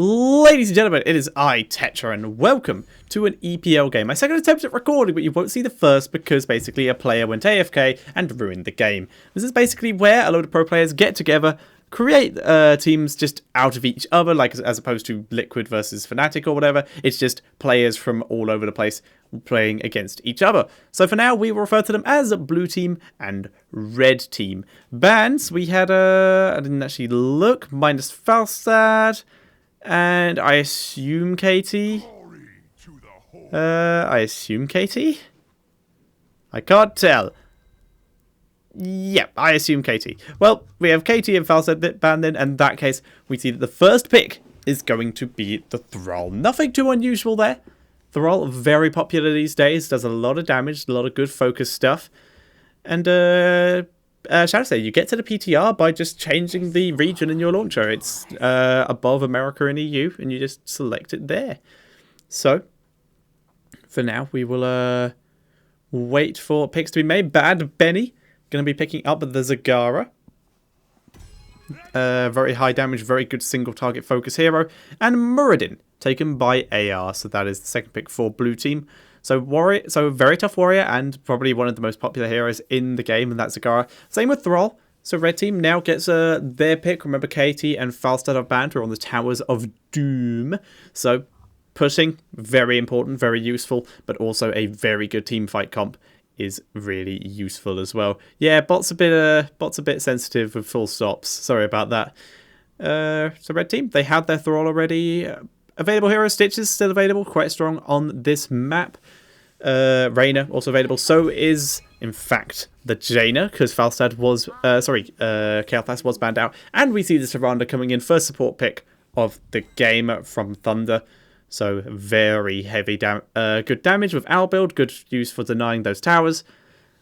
Ladies and gentlemen, it is I, Tetcher, and welcome to an EPL game. My second attempt at recording, but you won't see the first because basically a player went AFK and ruined the game. This is basically where a load of pro players get together, create teams just out of each other, like as opposed to Liquid versus Fnatic or whatever. It's just players from all over the place playing against each other. So for now, we will refer to them as Blue Team and Red Team. Bans, we had, I didn't actually look, minus Falstad. And I assume KT. I assume KT? I can't tell. Yep, I assume KT. Well, we have KT and Falstad banned in, and in that case, we see that the first pick is going to be the Thrall. Nothing too unusual there. Thrall, very popular these days, does a lot of damage, a lot of good focus stuff. And, shall I say, you get to the PTR by just changing the region in your launcher. It's above America and EU, and you just select it there. So, for now, we will wait for picks to be made. Bad Benny going to be picking up the Zagara. Very high damage, very good single target focus hero. And Muradin taken by AR. So that is the second pick for Blue Team. So very tough warrior and probably one of the most popular heroes in the game, and that's Zagara. Same with Thrall. So Red Team now gets their pick. Remember, KT and Falstad are banned. We're on the Towers of Doom. So pushing, very important, very useful, but also a very good team fight comp is really useful as well. Yeah, bot's a bit sensitive with full stops. Sorry about that. So Red Team, they had their Thrall already. Available hero, Stitches still available, quite strong on this map. Reyna also available. So is, in fact, the Jaina, because Falstad was, Kael'thas was banned out. And we see the Tyrande coming in, first support pick of the game from Thunder. So very heavy, good damage with Owl build, good use for denying those towers.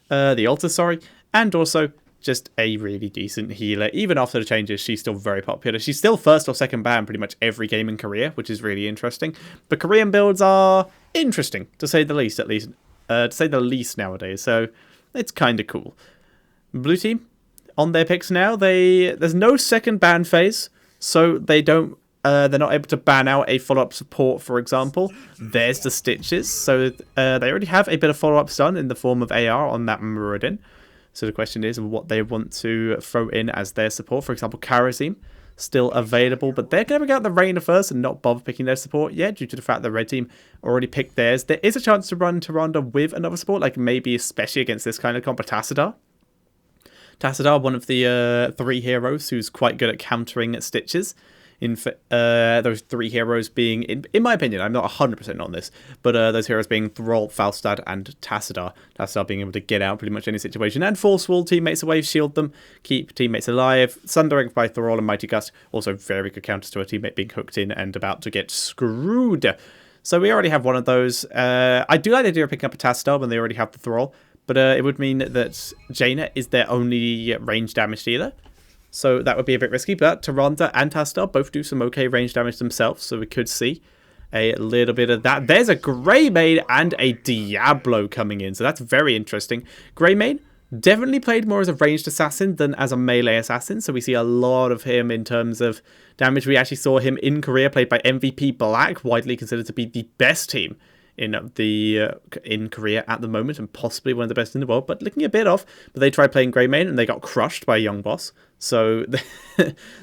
The altar, sorry. And also just a really decent healer. Even after the changes, she's still very popular. She's still first or second ban pretty much every game in Korea, which is really interesting. But Korean builds are interesting, to say the least, nowadays. So it's kind of cool. Blue Team, on their picks now, there's no second ban phase, so they're not able to ban out a follow-up support, for example. There's the Stitches, so they already have a bit of follow-ups done in the form of AR on that Muradin. So the question is what they want to throw in as their support. For example, Karazim, still available, but they're going to pick out the Reyna first and not bother picking their support yet, due to the fact that Red Team already picked theirs. There is a chance to run Tyrande with another support, like maybe especially against this kind of comp, Tassadar. Tassadar, one of the three heroes who's quite good at countering Stitches. Those three heroes being, in my opinion, I'm not 100% on this, but those heroes being Thrall, Falstad, and Tassadar. Tassadar being able to get out pretty much any situation and force wall teammates away, shield them, keep teammates alive. Sundering by Thrall and Mighty Gust, also very good counters to a teammate being hooked in and about to get screwed. So we already have one of those. I do like the idea of picking up a Tassadar when they already have the Thrall, but it would mean that Jaina is their only range damage dealer. So that would be a bit risky, but Tyrande and Tassadar both do some okay range damage themselves, so we could see a little bit of that. There's a Greymane and a Diablo coming in, so that's very interesting. Greymane definitely played more as a ranged assassin than as a melee assassin, so we see a lot of him in terms of damage. We actually saw him in Korea played by MVP Black, widely considered to be the best team in Korea at the moment, and possibly one of the best in the world, but looking a bit off. But they tried playing Greymane and they got crushed by a young boss, so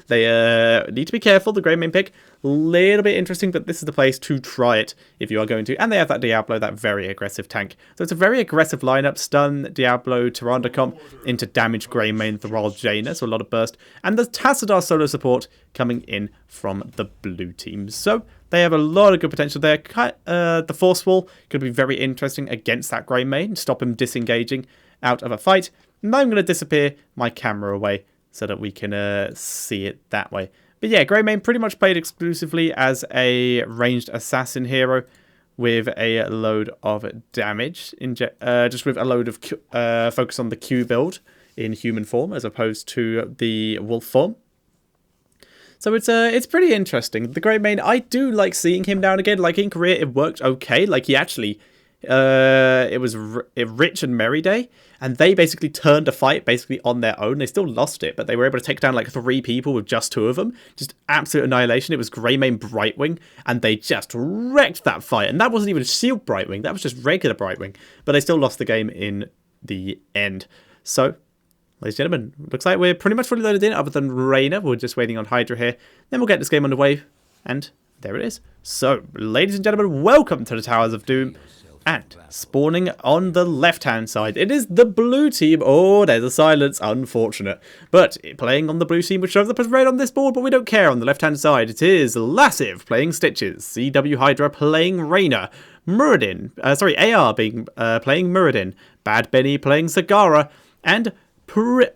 they need to be careful. The Greymane pick, a little bit interesting, but this is the place to try it if you are going to. And they have that Diablo, that very aggressive tank, so it's a very aggressive lineup. Stun, Diablo, Tyrande comp into damage, Greymane, Thrall, Jaina, so a lot of burst, and the Tassadar solo support coming in from the Blue Team. So they have a lot of good potential there. The Force Wall could be very interesting against that Greymane, stop him disengaging out of a fight. And I'm going to disappear my camera away so that we can see it that way. But yeah, Greymane pretty much played exclusively as a ranged assassin hero with a load of damage, just with a load of focus on the Q build in human form as opposed to the wolf form. So it's pretty interesting. The Greymane, I do like seeing him now and again. Like in Korea, it worked okay. Like he actually It was Rich and Merry Day, and they basically turned a fight basically on their own. They still lost it, but they were able to take down like 3 people with just 2 of them. Just absolute annihilation. It was Greymane Brightwing, and they just wrecked that fight. And that wasn't even Shield Brightwing, that was just regular Brightwing. But they still lost the game in the end. So, ladies and gentlemen, looks like we're pretty much fully loaded in, other than Reyna. We're just waiting on Hydra here. Then we'll get this game underway, and there it is. So, ladies and gentlemen, welcome to the Towers of Doom. And spawning on the left-hand side, it is the blue team. Oh, there's a silence, unfortunate. But playing on the blue team, which shows up as red on this board, but we don't care. On the left-hand side, it is Lassive playing Stitches, CW Hydra playing Reyna, Muradin, AR being playing Muradin, Bad Benny playing Sagara, and Prizzy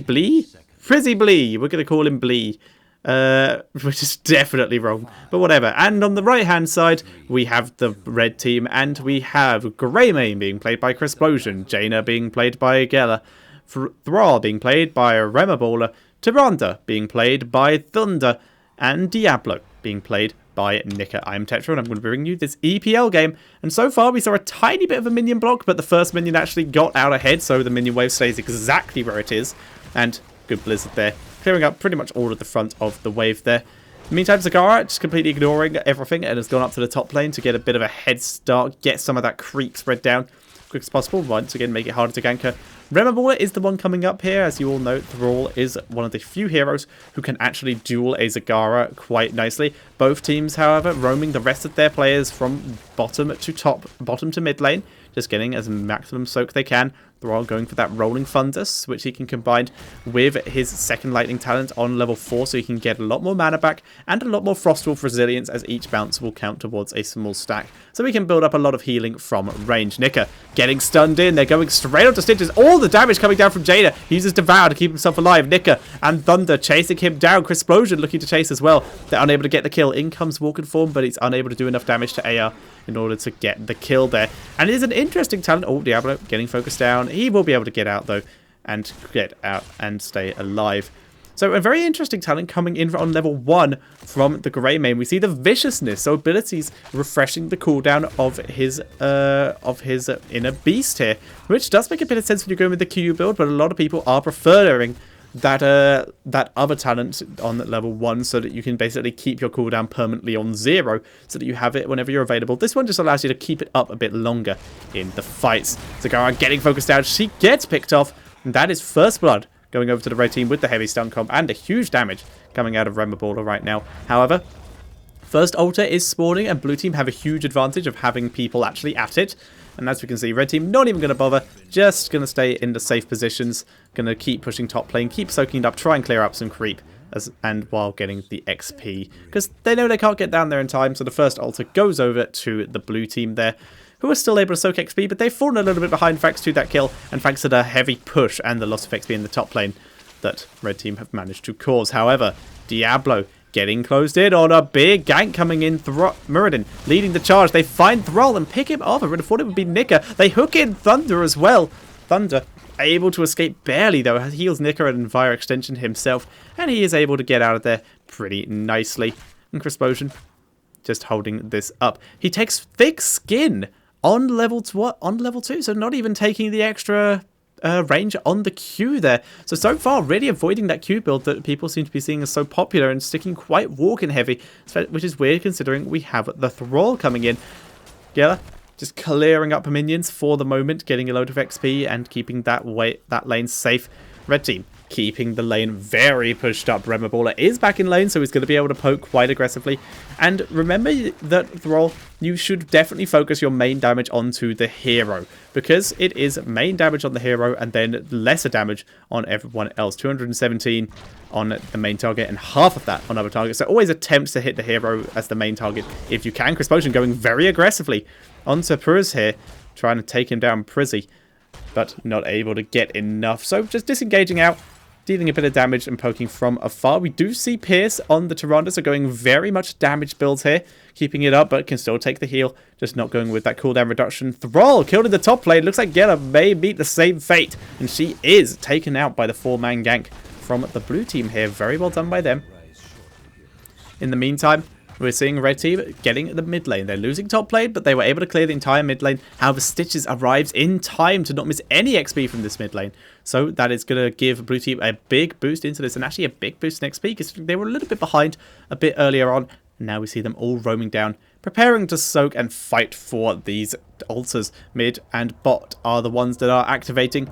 Blee? Prizzy Blee, we're going to call him Blee. Which is definitely wrong, but whatever. And on the right hand side we have the red team, and we have Greymane being played by Cresplosion, Jaina being played by Gela, Thrall being played by Remaballer, Tyrande being played by Thunder, and Diablo being played by Nika. I'm Tetcher, and I'm going to bring you this EPL game. And so far we saw a tiny bit of a minion block, but the first minion actually got out ahead, so the minion wave stays exactly where it is. And good Blizzard there, clearing up pretty much all of the front of the wave there. In the meantime, Sagara just completely ignoring everything and has gone up to the top lane to get a bit of a head start, get some of that creep spread down as quick as possible. Once again, make it harder to gank her. Remaballer is the one coming up here. As you all know, Thrall is one of the few heroes who can actually duel a Sagara quite nicely. Both teams, however, roaming the rest of their players from bottom to mid lane, just getting as maximum soak they can. Thrall going for that Rolling Thunders, which he can combine with his second Lightning talent on level 4, so he can get a lot more mana back and a lot more Frostwolf resilience, as each bounce will count towards a small stack. So we can build up a lot of healing from range. Nika getting stunned in. They're going straight onto Stitches. All the damage coming down from Jaina. He uses Devour to keep himself alive. Nika and Thunder chasing him down. Cresplosion looking to chase as well. They're unable to get the kill. In comes Walking Form, but he's unable to do enough damage to AR in order to get the kill there. And it is an interesting talent. Oh, Diablo getting focused down. He will be able to get out, though, and get out and stay alive. So a very interesting talent coming in on level 1 from the Greymane. We see the Viciousness, so abilities refreshing the cooldown of his inner beast here, which does make a bit of sense when you're going with the Q build, but a lot of people are preferring that other talent on level 1, so that you can basically keep your cooldown permanently on 0, so that you have it whenever you're available. This one just allows you to keep it up a bit longer in the fights. Sagara getting focused out. She gets picked off, and that is first blood going over to the red team with the heavy stun comp and a huge damage coming out of Remaballer right now. However, first altar is spawning, and blue team have a huge advantage of having people actually at it. And as we can see, red team not even going to bother, just going to stay in the safe positions, going to keep pushing top lane, keep soaking it up, try and clear up some creep, and while getting the XP, because they know they can't get down there in time. So the first altar goes over to the blue team there, who are still able to soak XP, but they've fallen a little bit behind thanks to that kill, and thanks to the heavy push and the loss of XP in the top lane that red team have managed to cause. However, Diablo getting closed in on a big gank coming in. Muradin leading the charge. They find Thrall and pick him off. I would have thought it would be Nika. They hook in Thunder as well. Thunder able to escape barely, though. Heals Nika and via extension himself, and he is able to get out of there pretty nicely. And Cresplosion just holding this up. He takes Thick Skin on level 2, so not even taking the extra range on the Q there. So far, really avoiding that Q build that people seem to be seeing as so popular, and sticking quite walking heavy, which is weird considering we have the Thrall coming in. Gela just clearing up minions for the moment, getting a load of XP and keeping that lane safe. Red team keeping the lane very pushed up. Remaballer is back in lane, so he's going to be able to poke quite aggressively. And remember that Thrall, you should definitely focus your main damage onto the hero, because it is main damage on the hero and then lesser damage on everyone else. 217 on the main target and half of that on other targets. So always attempt to hit the hero as the main target if you can. Cresplosion going very aggressively onto Priz here, trying to take him down. Prizzy, but not able to get enough. So just disengaging out, dealing a bit of damage and poking from afar. We do see Pierce on the Tyrande, so going very much damage builds here, keeping it up, but can still take the heal, just not going with that cooldown reduction. Thrall killed in the top lane. Looks like Gela may meet the same fate, and she is taken out by the 4-man gank from the blue team here. Very well done by them. In the meantime, We're seeing red team getting the mid lane. They're losing top lane, but they were able to clear the entire mid lane. However, Stitches arrives in time to not miss any XP from this mid lane. So that is going to give blue team a big boost into this, and actually a big boost in XP, because they were a little bit behind a bit earlier on. Now we see them all roaming down, preparing to soak and fight for these altars. Mid and bot are the ones that are activating.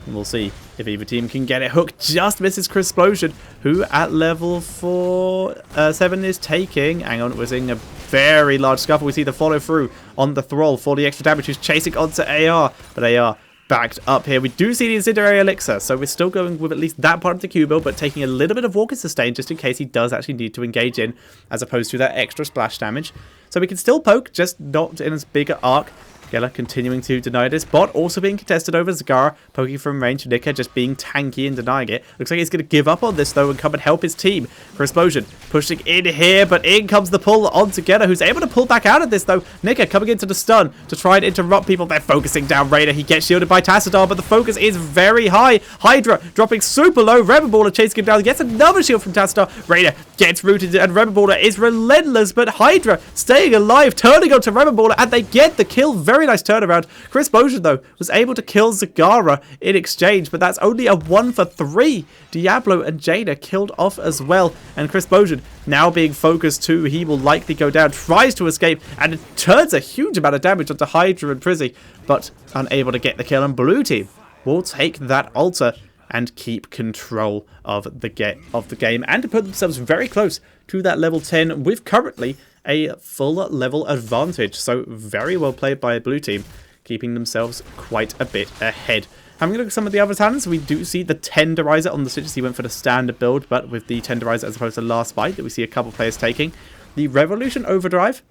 And we'll see if either team can get it. Hook just misses Cresplosion, who at level 7 is taking. Hang on, we're seeing a very large scuffle. We see the follow through on the Thrall for the extra damage, who's chasing onto AR. But AR backed up here. We do see the Incendiary Elixir, so we're still going with at least that part of the Q build, but taking a little bit of Walk and Sustain just in case he does actually need to engage in, as opposed to that extra splash damage. So we can still poke, just not in as big an arc. Geller continuing to deny this. Bot also being contested over Zagara, poking from range. Nika just being tanky and denying it. Looks like he's going to give up on this, though, and come and help his team. For Explosion, pushing in here, but in comes the pull onto Geller, who's able to pull back out of this, though. Nika coming into the stun to try and interrupt people. They're focusing down Raider. He gets shielded by Tassadar, but the focus is very high. Hydra dropping super low. Reberballer chasing him down. Gets another shield from Tassadar. Raider gets rooted, and Reberballer is relentless, but Hydra staying alive, turning onto Reberballer, and they get the kill. Very nice turnaround. Cresplosion, though, was able to kill Zagara in exchange, but that's only a 1 for 3. Diablo and Jada killed off as well, and Cresplosion now being focused too. He will likely go down, tries to escape, and it turns a huge amount of damage onto Hydra and Prizzy, but unable to get the kill, and blue team will take that altar and keep control of the game, and to put themselves very close to that level 10 with currently a full level advantage. So very well played by blue team, keeping themselves quite a bit ahead. Having a look at some of the other talents, we do see the Tenderizer on the Stitches. He went for the standard build, but with the Tenderizer as opposed to Last Bite that we see a couple players taking. The Revolution Overdrive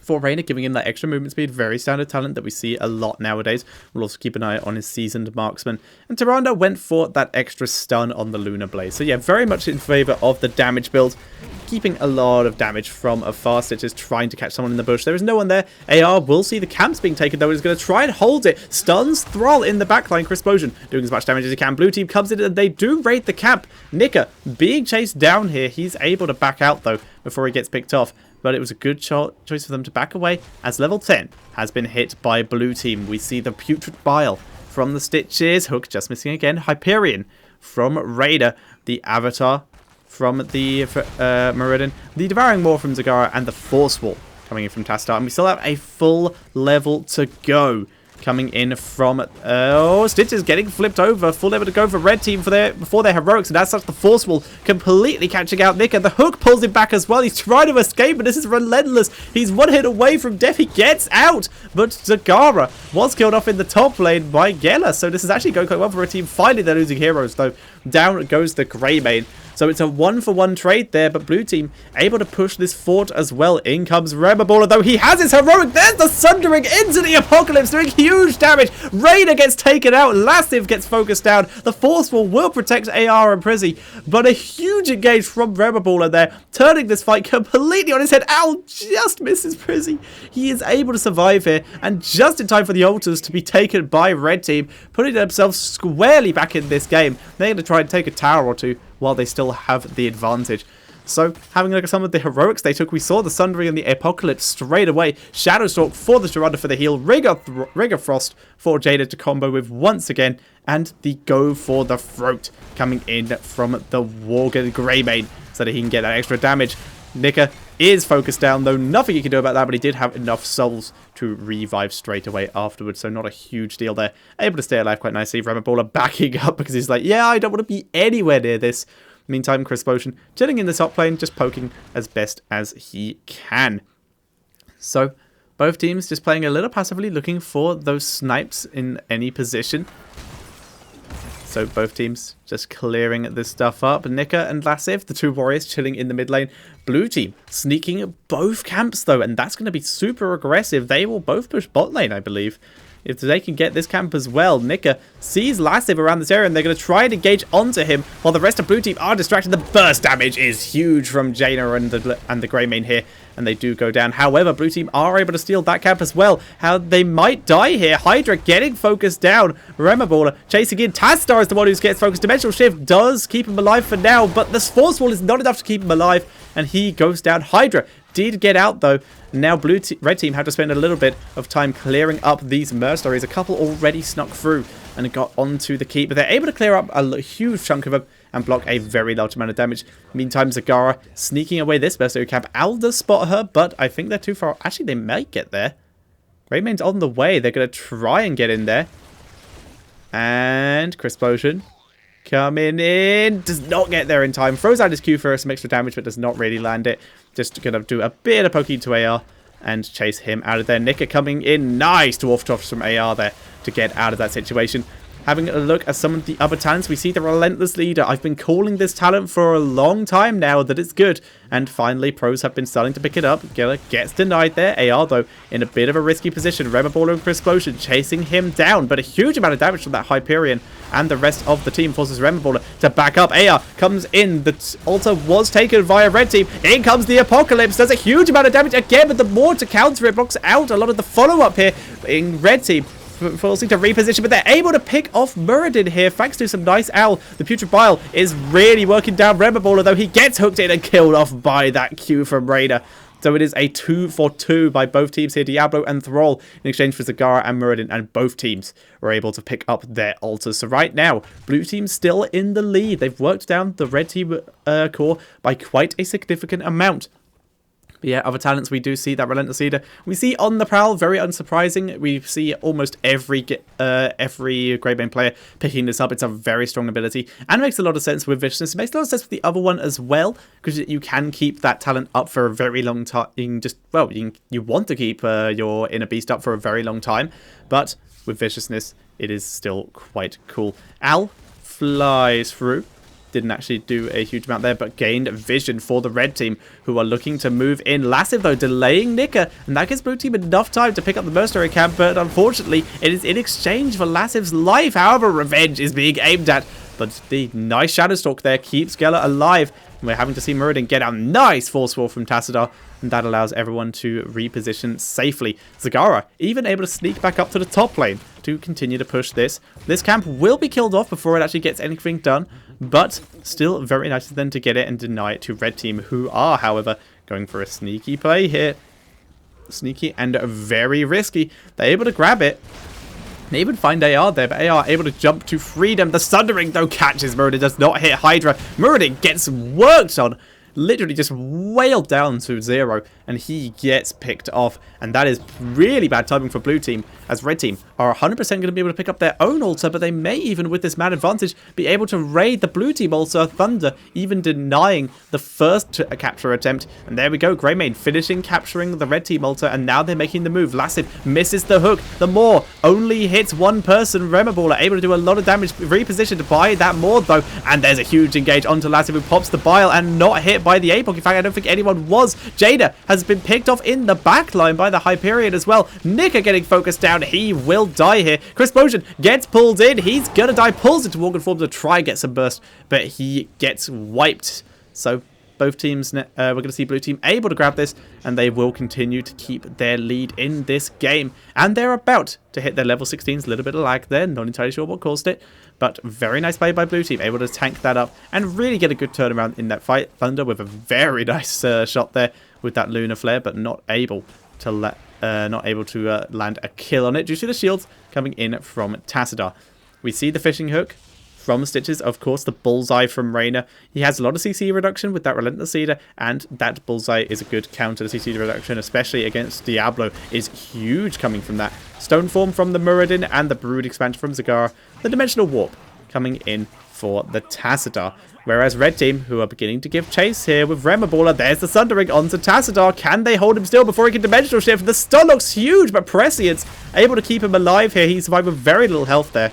for Reyna, giving him that extra movement speed. Very standard talent that we see a lot nowadays. We'll also keep an eye on his Seasoned Marksman. And Tyrande went for that extra stun on the Lunar Blaze. So yeah, very much in favour of the damage build, keeping a lot of damage from afar. Stitches trying to catch someone in the bush. There is no one there. AR will see the camps being taken, though. He's going to try and hold it. Stuns Thrall in the backline. Cresplosion doing as much damage as he can. Blue team comes in and they do raid the camp. Nika being chased down here. He's able to back out, though, before he gets picked off. But it was a good choice for them to back away, as level 10 has been hit by blue team. We see the Putrid Bile from the Stitches. Hook just missing again. Hyperion from Raider. The Avatar from the Meridian. The Devouring Maw from Zagara. And the Force Wall coming in from Tastar. And we still have a full level to go. Coming in from Stitches getting flipped over, full level to go for red team before their heroics, and as such the Force Wall completely catching out Nick, and the Hook pulls him back as well. He's trying to escape, but this is relentless. He's one hit away from death. He gets out, but Zagara was killed off in the top lane by Geller, so this is actually going quite well for a team. Finally they're losing heroes, though. Down goes the Greymane. So it's a 1-for-1 trade there, but blue team able to push this fort as well. In comes Reberballer, though he has his heroic. There's the Sundering into the Apocalypse, doing huge damage. Raider gets taken out. Lassive gets focused down. The Force Wall will protect AR and Prizzy, but a huge engage from Reberballer there, turning this fight completely on his head. Ow, just misses Prizzy. He is able to survive here, and just in time for the altars to be taken by red team, putting themselves squarely back in this game. They're going to try and take a tower or two while they still have the advantage. So, having a look at some of the heroics they took, we saw the Sundering and the Apocalypse straight away. Shadowstalk for the Tyrande for the heal. Rigor Frost for Jada to combo with once again. And the Go for the Throat coming in from the Worgen Greymane so that he can get that extra damage. Nika is focused down, though nothing he can do about that, but he did have enough souls to revive straight away afterwards, so not a huge deal there. Able to stay alive quite nicely. Reberballer backing up because he's like, yeah, I don't want to be anywhere near this. Meantime, Cresplosion chilling in the top lane, just poking as best as he can. So, both teams just playing a little passively, looking for those snipes in any position. So both teams just clearing this stuff up. Nika and Lassive, the two warriors, chilling in the mid lane. Blue team sneaking both camps, though, and that's going to be super aggressive. They will both push bot lane, I believe. If they can get this camp as well. Nika sees Lassive around this area, and they're going to try and engage onto him, while the rest of blue team are distracted. The burst damage is huge from Jaina and the Greymane here, and they do go down. However, blue team are able to steal that camp as well. How they might die here. Hydra getting focused down. Reberballer chasing in. Tastar is the one who gets focused. Dimensional Shift does keep him alive for now, but this Force Wall is not enough to keep him alive. and he goes down. Hydra did get out though. Now red team had to spend a little bit of time clearing up these mercenaries. A couple already snuck through and got onto the keep, but they're able to clear up a huge chunk of them and block a very large amount of damage. Meantime, Zagara sneaking away this mercenary camp. Al does spot her, but I think they're too far. Actually, they might get there. Greymaine's on the way. They're going to try and get in there. And Crisplosion coming in. Does not get there in time. Throws out his Q for some extra damage, but does not really land it. Just going to do a bit of poking to AR and chase him out of there. Nika coming in. Nice dwarf toss from AR there to get out of that situation. Having a look at some of the other talents, we see the Relentless Leader. I've been calling this talent for a long time now that it's good. And finally, pros have been starting to pick it up. Gilla gets denied there. AR, though, in a bit of a risky position. Remoballer and Crisplosion chasing him down. But a huge amount of damage from that Hyperion. And the rest of the team forces Remoballer to back up. AR comes in. The altar was taken via red team. In comes the Apocalypse. Does a huge amount of damage again. But the more to counter it, blocks out a lot of the follow-up here in red team. Forcing to reposition, but they're able to pick off Muradin here thanks to some nice owl. The Putrid Bile is really working down Remoballer, though he gets hooked in and killed off by that Q from Raider. So it is a 2-for-2 by both teams here, Diablo and Thrall, in exchange for Zagara and Muradin, and both teams were able to pick up their altars. So right now, blue team's still in the lead. They've worked down the red team core by quite a significant amount. But yeah, other talents, we do see that Relentless Leader. We see on the prowl, very unsurprising. We see almost every Greybane player picking this up. It's a very strong ability and makes a lot of sense with Viciousness. It makes a lot of sense with the other one as well, because you can keep that talent up for a very long time. You want to keep your Inner Beast up for a very long time, but with Viciousness, it is still quite cool. Al flies through. Didn't actually do a huge amount there, but gained vision for the red team, who are looking to move in. Lassive, though, delaying Nika, and that gives blue team enough time to pick up the mercenary camp, but unfortunately, it is in exchange for Lassive's life. However, revenge is being aimed at, but the nice Shadowstalk there keeps Geller alive. And we're having to see Muradin get a nice force wall from Tassadar, and that allows everyone to reposition safely. Zagara even able to sneak back up to the top lane to continue to push this. This camp will be killed off before it actually gets anything done, but still very nice of them to get it and deny it to red team, who are, however, going for a sneaky play here. Sneaky and very risky. They're able to grab it. They even find AR there, but AR able to jump to freedom. The Sundering, though, catches Muradin, does not hit Hydra. Muradin gets worked on. Literally just wailed down to 0, and he gets picked off. And that is really bad timing for blue team, as red team are 100% going to be able to pick up their own altar, but they may even, with this man advantage, be able to raid the blue team altar. Thunder even denying the first capture attempt. And there we go, Greymane finishing capturing the red team altar, and now they're making the move. Lassive misses the hook. The Maw only hits one person. Remoballer able to do a lot of damage, repositioned by that Maw, though, and there's a huge engage onto Lassive, who pops the Bile and not hit by the Apoc. In fact, I don't think anyone was. Jada has been picked off in the backline by the Hyperion as well. Nika getting focused down. He will die here. Crisplosion gets pulled in. He's gonna die. Pulls into Morgan Form to try and get some burst, but he gets wiped. So both teams, we're going to see blue team able to grab this, and they will continue to keep their lead in this game. And they're about to hit their level 16s. A little bit of lag there. Not entirely sure what caused it, but very nice play by blue team. Able to tank that up and really get a good turnaround in that fight. Thunder with a very nice shot there with that lunar flare, but not able to land a kill on it due to the shields coming in from Tassadar. We see the fishing hook from Stitches, of course, the bullseye from Reyna. He has a lot of CC reduction with that Relentless Leader, and that bullseye is a good counter to CC reduction, especially against Diablo, is huge coming from that. Stone Form from the Muradin and the Brood expansion from Zagara. The Dimensional Warp coming in for the Tassadar. Whereas red team, who are beginning to give chase here with Remoballer, there's the Sundering onto Tassadar. Can they hold him still before he can dimensional shift? The stun looks huge, but Prescience able to keep him alive here. He survived with very little health there.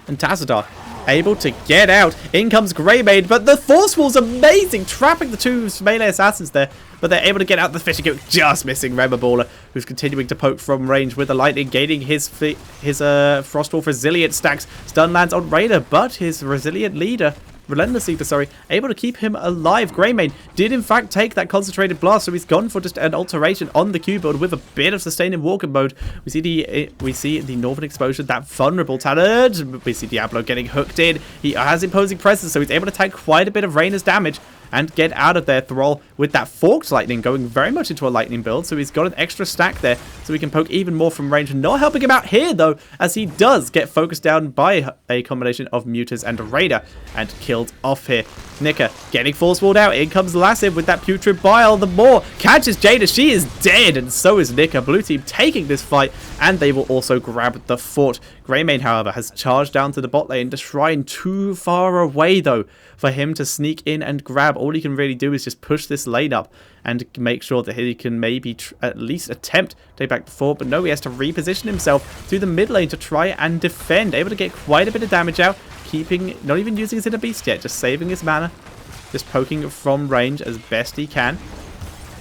And Tassadar able to get out. In comes Greymane, but the Force Wall's amazing, trapping the two melee assassins there. But they're able to get out the fishing hook, just missing Remoballer, who's continuing to poke from range with the lightning, gaining his Frostwolf Resilient stacks. Stun lands on Raider, but his Resilient leader, Relentless Leader, sorry, able to keep him alive. Greymane did in fact take that concentrated blast, so he's gone for just an alteration on the Q build with a bit of sustain in walking mode. We see the Northern Exposure, that vulnerable talent. We see Diablo getting hooked in. He has imposing presence, so he's able to tank quite a bit of Reyna's damage. and get out of there. Thrall with that forked lightning going very much into a lightning build, so he's got an extra stack there so he can poke even more from range. Not helping him out here though, as he does get focused down by a combination of Mutas and Raider and killed off here. Nika getting force walled out. In comes Lassive with that putrid bile. The Maw catches Jada. She is dead, and so is Nika. Blue team taking this fight, and they will also grab the fort. Greymane, however, has charged down to the bot lane. The Shrine too far away, though, for him to sneak in and grab. All he can really do is just push this lane up and make sure that he can maybe at least attempt to take back the fort. But no, he has to reposition himself to the mid lane to try and defend. Able to get quite a bit of damage out. Keeping, not even using his inner beast yet, just saving his mana. Just poking from range as best he can.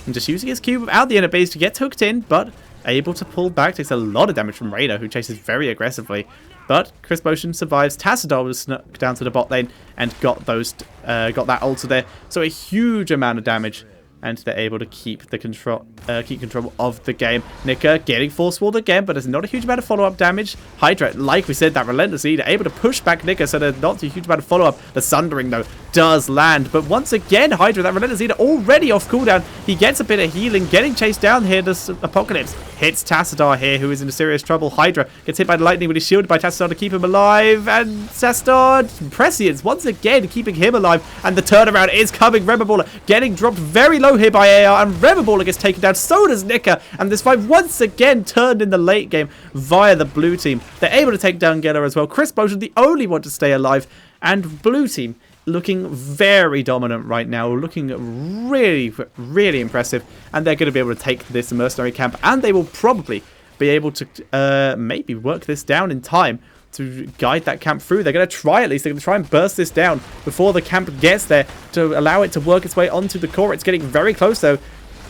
And just using his Q without the inner beast to get hooked in, but able to pull back. Takes a lot of damage from Raider, who chases very aggressively. But Crisp Motion survives. Tassadar was snuck down to the bot lane and got that ulti there. So a huge amount of damage. And they're able to keep control of the game. Nika getting force walled again, but there's not a huge amount of follow-up damage. Hydra, like we said, that relentless leader, able to push back Nika, so there's not a huge amount of follow-up. The Sundering, though, does land. But once again, Hydra, that relentless leader, already off cooldown. He gets a bit of healing, getting chased down here. This Apocalypse hits Tassadar here, who is in serious trouble. Hydra gets hit by the lightning, but he's shielded by Tassadar to keep him alive. And Tassadar, Prescience, once again, keeping him alive. And the turnaround is coming. Reberballer getting dropped very low here by AR, and Reberballer gets taken down. So does Nika. And this fight once again turned in the late game via the blue team. They're able to take down Geller as well. Crisp Motion, the only one to stay alive. And blue team looking very dominant right now, looking really, really impressive, and they're going to be able to take this mercenary camp, and they will probably be able to maybe work this down in time to guide that camp through. They're going to try, at least. They're going to try and burst this down before the camp gets there to allow it to work its way onto the core. It's getting very close, though.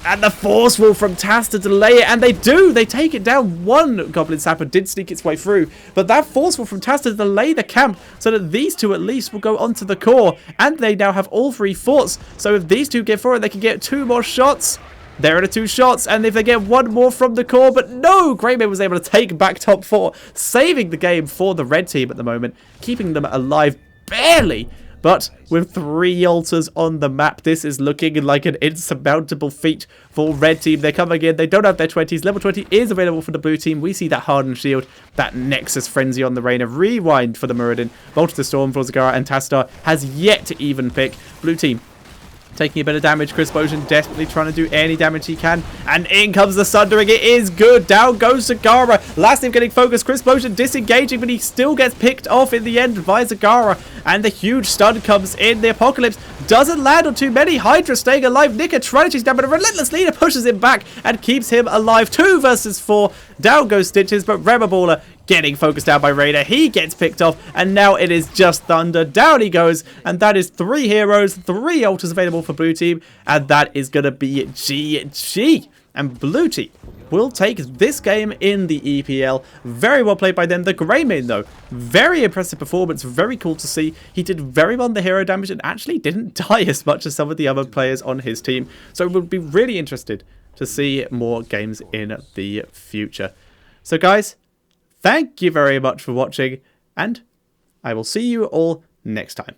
And the force wall from Taz to delay it, and they do. They take it down. One Goblin Sapper did sneak its way through, but that force wall from Taz to delay the camp so that these two at least will go onto the core, and they now have all three forts. So if these two get forward, they can get 2 more shots. There are the 2 shots, and if they get 1 more from the core, but no, Greymane was able to take back top 4, saving the game for the red team at the moment, keeping them alive barely. But with 3 altars on the map, this is looking like an insurmountable feat for red team. They're coming in. They don't have their 20s. Level 20 is available for the blue team. We see that Hardened Shield, that Nexus Frenzy on the Reign of Rewind for the Muradin. Bolt of the Storm for Zagara, and Tastar has yet to even pick. Blue team taking a bit of damage. Crisp Motion desperately trying to do any damage he can. And in comes the Sundering. It is good. Down goes Zagara. Last team getting focused. Crisp Motion disengaging, but he still gets picked off in the end by Zagara. And the huge stun comes in. The Apocalypse doesn't land on too many. Hydra staying alive. Nika trying to chase down, but a relentless leader pushes him back and keeps him alive. 2 versus 4. Down goes Stitches, but Reberballer getting focused out by Raider. He gets picked off, and now it is just Thunder. Down he goes, and that is 3 heroes, 3 altars available for blue team, and that is going to be GG. And blue team will take this game in the EPL. Very well played by them. The Greymane, though, very impressive performance. Very cool to see. He did very well on the hero damage and actually didn't die as much as some of the other players on his team. So we'll be really interested to see more games in the future. So guys, thank you very much for watching, and I will see you all next time.